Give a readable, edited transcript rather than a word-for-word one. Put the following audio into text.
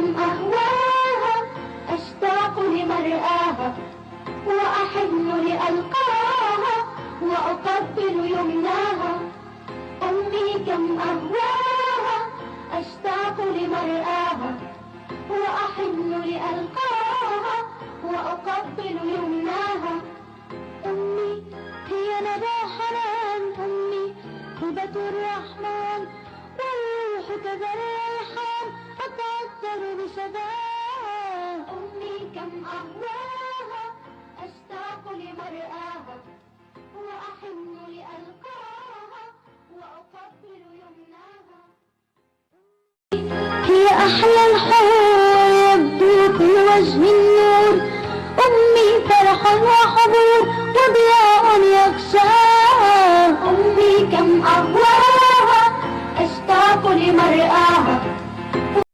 كم أهواها أشتاق لمرآها وأحن لألقاها وأقبل يمناها. أمي كم أهواها أشتاق لمرآها وأحن لألقاها وأقبل يمناها. أمي هي ندى حنان، أمي هبة الرحمن، والروح كذا الريحان أتأثر بشذاها. أمي كم أهواها أشتاق لمرآها وأحن لألقاها وأقبل يمناها. هي أحلى الحور يبدو في وجه النور، أمي فرح وحضور وضياء يغشاها. أمي كم أهواها أشتاق لمرآها